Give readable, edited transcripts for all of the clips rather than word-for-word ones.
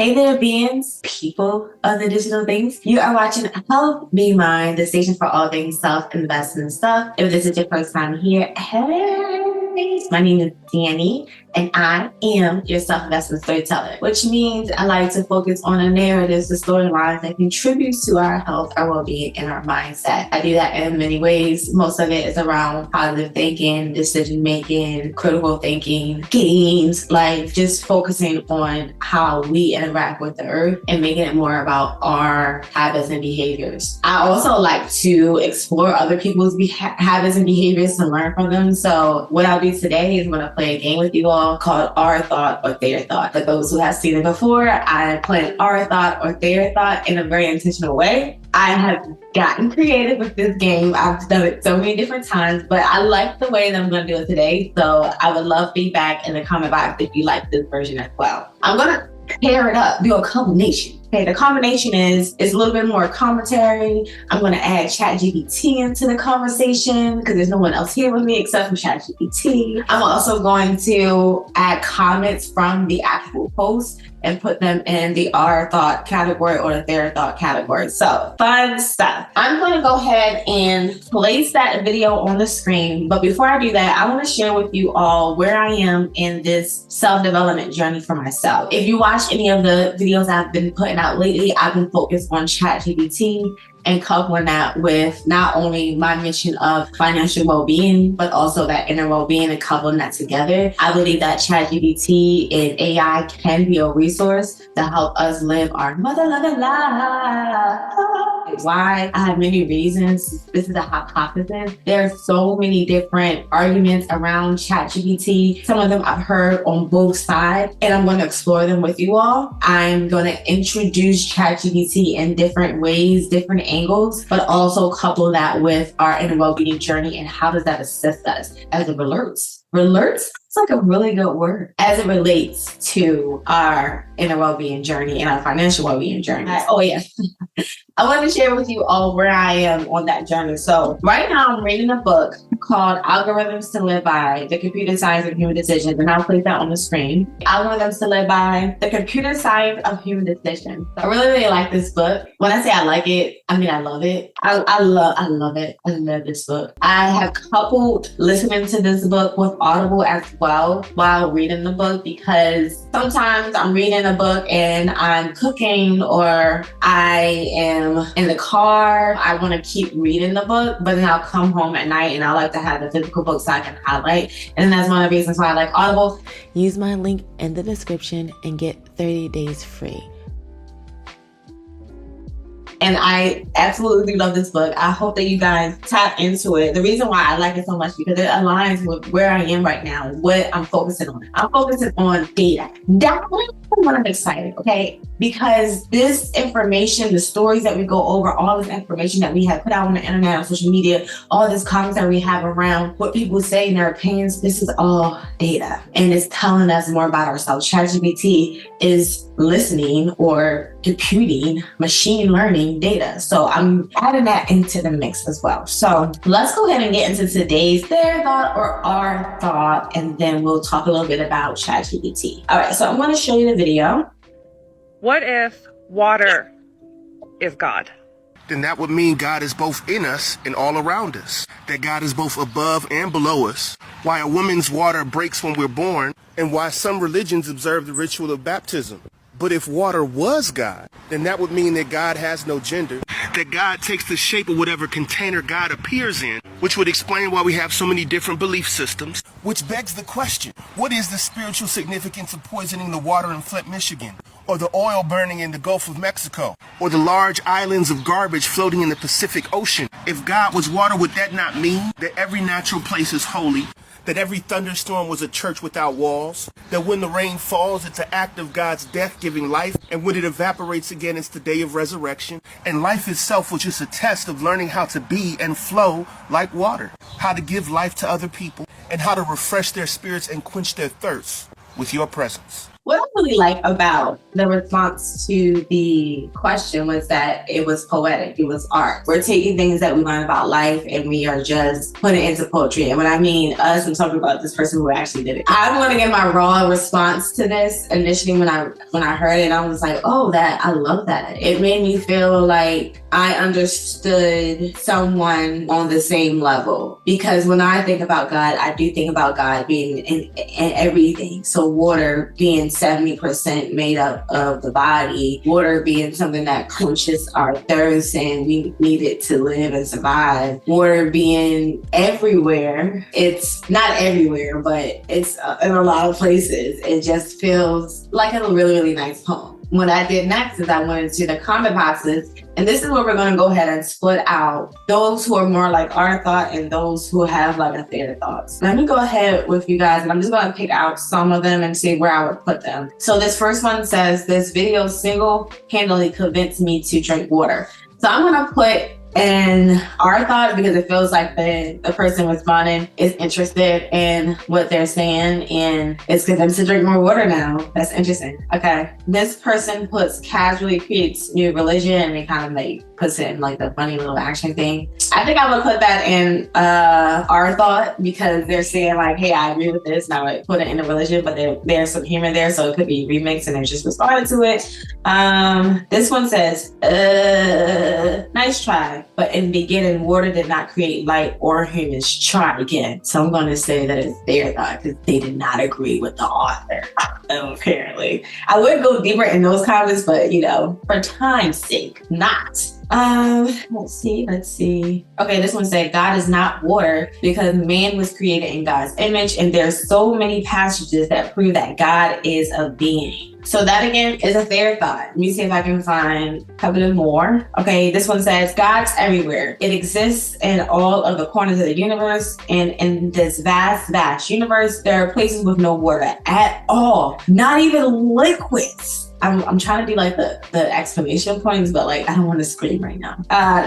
Hey there, beings, people of the digital things. You are watching Health Be Mine, the station for all things self-investment stuff. If this is your first time here, hey, my name is Danny, and I am your self-investment storyteller, which means I like to focus on the narratives, the storylines that contributes to our health, our well-being, and our mindset. I do that in many ways. Most of it is around positive thinking, decision-making, critical thinking, games, like just focusing on how we interact with the earth and making it more about our habits and behaviors. I also like to explore other people's habits and behaviors to learn from them. So what I'll do today is I'm going to play a game with you all called Our Thought or Their Thought. For those who have seen it before, I play Our Thought or Their Thought in a very intentional way. I have gotten creative with this game. I've done it so many different times, but I like the way that I'm going to do it today. So I would love feedback in the comment box if you like this version as well. I'm going to pair it up, do a combination. Okay, the combination is a little bit more commentary. I'm going to add ChatGPT into the conversation because there's no one else here with me except for ChatGPT. I'm also going to add comments from the actual post and put them in the Our Thought category or the Their Thought category. So fun stuff. I'm going to go ahead and place that video on the screen. But before I do that, I want to share with you all where I am in this self-development journey for myself. If you watch any of the videos I've been putting out lately, I've been focused on ChatGPT and coupling that with not only my mission of financial well-being, but also that inner well-being and coupling that together. I believe that ChatGPT and AI can be a resource to help us live our mother-loving life. Why? I have many reasons. This is a hypothesis. There are so many different arguments around ChatGPT. Some of them I've heard on both sides, and I'm going to explore them with you all. I'm going to introduce ChatGPT in different ways, different angles, but also couple that with our inner well-being journey and how does that assist us as it relates. Relates? It's like a really good word as it relates to our inner well-being journey and our financial well-being journey. Oh yeah. I want to share with you all where I am on that journey. So right now I'm reading a book called Algorithms to Live By, The Computer Science of Human Decisions, and I'll place that on the screen. Algorithms to Live By, The Computer Science of Human Decisions. I really, really like this book. When I say I like it, I mean I love it. I love it. I love this book. I have coupled listening to this book with Audible as well while reading the book, because sometimes I'm reading a book and I'm cooking or I am in the car. I want to keep reading the book, but then I'll come home at night and I like to have the physical book so I can highlight. And that's one of the reasons why I like Audible. Use my link in the description and get 30 days free. And I absolutely love this book. I hope that you guys tap into it. The reason why I like it so much because it aligns with where I am right now, what I'm focusing on. I'm focusing on data. That's what I'm excited, okay? Because this information, the stories that we go over, all this information that we have put out on the internet, on social media, all this comments that we have around what people say in their opinions, this is all data. And it's telling us more about ourselves. ChatGPT is listening or computing, machine learning data. So I'm adding that into the mix as well. So let's go ahead and get into today's Their Thought or Our Thought, and then we'll talk a little bit about ChatGPT. All right, so I'm going to show you the video. What if water is God? Then that would mean God is both in us and all around us. That God is both above and below us. Why a woman's water breaks when we're born, and why some religions observe the ritual of baptism. But if water was God, then that would mean that God has no gender, that God takes the shape of whatever container God appears in, which would explain why we have so many different belief systems. Which begs the question, what is the spiritual significance of poisoning the water in Flint, Michigan? Or the oil burning in the Gulf of Mexico? Or the large islands of garbage floating in the Pacific Ocean? If God was water, would that not mean that every natural place is holy? That every thunderstorm was a church without walls? That when the rain falls, it's an act of God's death giving life, and when it evaporates again, it's the day of resurrection? And life itself was just a test of learning how to be and flow like water, how to give life to other people, and how to refresh their spirits and quench their thirst with your presence. What I really like about the response to the question was that it was poetic, it was art. We're taking things that we learn about life and we are just putting it into poetry. And when I mean us, I'm talking about this person who actually did it. I'm going to give my raw response to this. Initially, when I heard it, I was like, oh, I love that. It made me feel like I understood someone on the same level. Because when I think about God, I do think about God being in everything. So water being 70% made up of the body, water being something that quenches our thirst and we need it to live and survive, water being everywhere. It's not everywhere, but it's in a lot of places. It just feels like a really, really nice poem. What I did next is I went into the comment boxes, and this is where we're going to go ahead and split out those who are more like our thought and those who have like a theater thoughts. Let me go ahead with you guys, and I'm just going to pick out some of them and see where I would put them. So this first one says, this video single-handedly convinced me to drink water. So I'm going to put in our thought because it feels like the person responding is interested in what they're saying and it's convinced to drink more water now. That's interesting. Okay. This person puts casually creates new religion and it kind of like puts it in like the funny little action thing. I think I would put that in our thought because they're saying like, hey, I agree with this. Now I put it in a religion, but there's some humor there. So it could be remixed and they're just responding to it. This one says, nice try. But in the beginning, water did not create light or humans. Try again. So I'm going to say that it's their thought because they did not agree with the author, apparently. I would go deeper in those comments, but for time's sake, not. Let's see. Okay, this one said, God is not water because man was created in God's image, and there's so many passages that prove that God is a being. So that again is a fair thought. Let me see if I can find a couple of more. Okay, this one says, God's everywhere. It exists in all of the corners of the universe, and in this vast universe, there are places with no water at all, not even liquids. I'm trying to do like the exclamation points, but like I don't want to scream right now.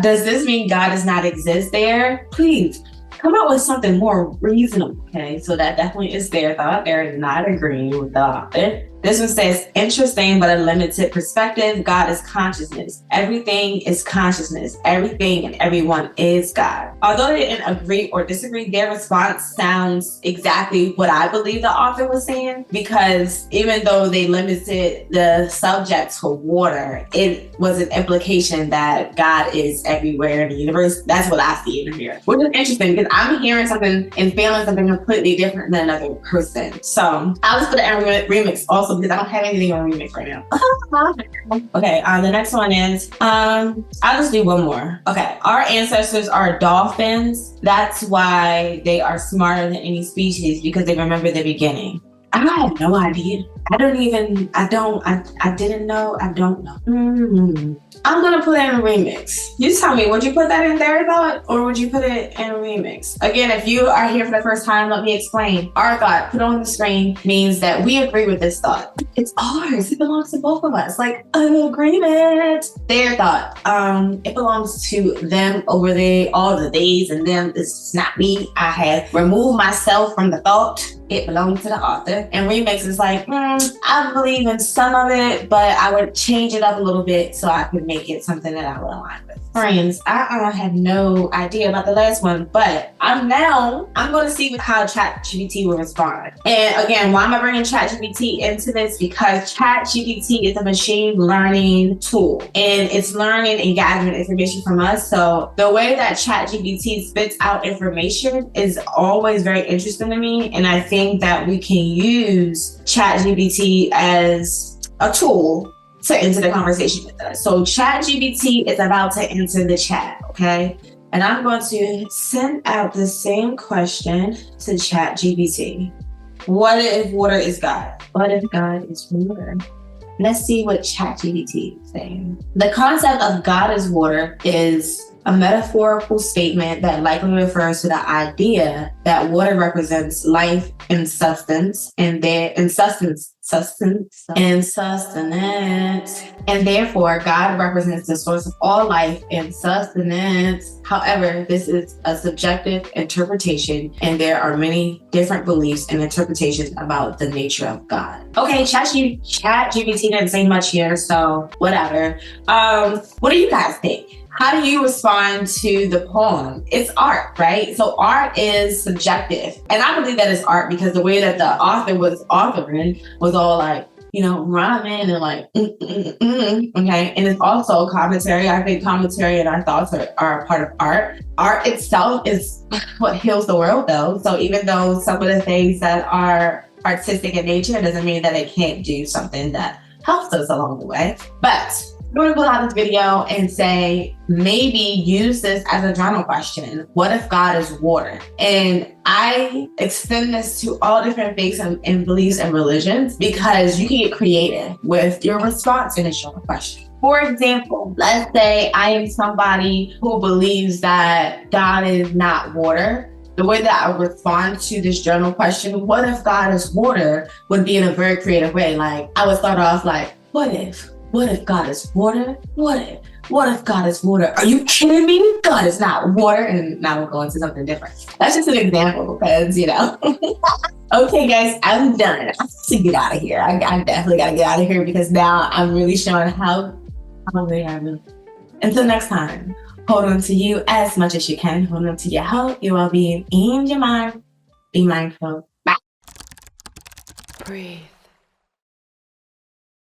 Does this mean God does not exist there? Please come up with something more reasonable. Okay, so that definitely is their thought. They're not agreeing with the author. This one says, interesting but a limited perspective. God is consciousness. Everything is consciousness. Everything and everyone is God. Although they didn't agree or disagree, their response sounds exactly what I believe the author was saying, because even though they limited the subject to water, it was an implication that God is everywhere in the universe. That's what I see in here, which is interesting because I'm hearing something and feeling something completely different than another person. So I'll just put it in remix also because I don't have anything on remix right now. Okay, the next one is, I'll just do one more. Okay, our ancestors are dolphins. That's why they are smarter than any species, because they remember the beginning. I have no idea. I didn't know. I don't know. I'm gonna put it in a remix. You tell me, would you put that in their thought or would you put it in a remix? Again, if you are here for the first time, let me explain. Our thought, put on the screen, means that we agree with this thought. It's ours. It belongs to both of us. Like an agreement. Their thought, it belongs to them over there, all the days and them. This is not me. I have removed myself from the thought. It belongs to the author. And remix is like, I believe in some of it, but I would change it up a little bit so I could make it something that I would align with. Friends, I have no idea about the last one, but I'm going to see how ChatGPT will respond. And again, why am I bringing ChatGPT into this? Because ChatGPT is a machine learning tool and it's learning and gathering information from us. So the way that ChatGPT spits out information is always very interesting to me. And I think that we can use ChatGPT as a tool to enter the conversation with us. So ChatGPT is about to enter the chat, okay? And I'm going to send out the same question to ChatGPT. What if water is God? What if God is water? Let's see what ChatGPT is saying. The concept of God as water is a metaphorical statement that likely refers to the idea that water represents life and substance, and sustenance. And therefore, God represents the source of all life and sustenance. However, this is a subjective interpretation, and there are many different beliefs and interpretations about the nature of God. Okay, ChatGPT didn't say much here, so whatever. What do you guys think? How do you respond to the poem? It's art, right? So art is subjective. And I believe that it's art because the way that the author was authoring was all like, you know, rhyming and like, okay? And it's also commentary. I think commentary and our thoughts are a part of art. Art itself is what heals the world though. So even though some of the things that are artistic in nature doesn't mean that it can't do something that helps us along the way. But I'm going to pull out this video and say, maybe use this as a journal question. What if God is water? And I extend this to all different faiths and beliefs and religions because you can get creative with your response in a journal question. For example, let's say I am somebody who believes that God is not water. The way that I would respond to this journal question, what if God is water, would be in a very creative way. Like I would start off like, what if God is water? What if God is water? Are you kidding me? God is not water. And now we'll go into something different. That's just an example because, you know. Okay, guys, I'm done. I have to get out of here. I definitely got to get out of here because now I'm really showing how they are really. Until next time, hold on to you as much as you can. Hold on to your health, your well-being, and your mind. Be mindful. Bye. Breathe.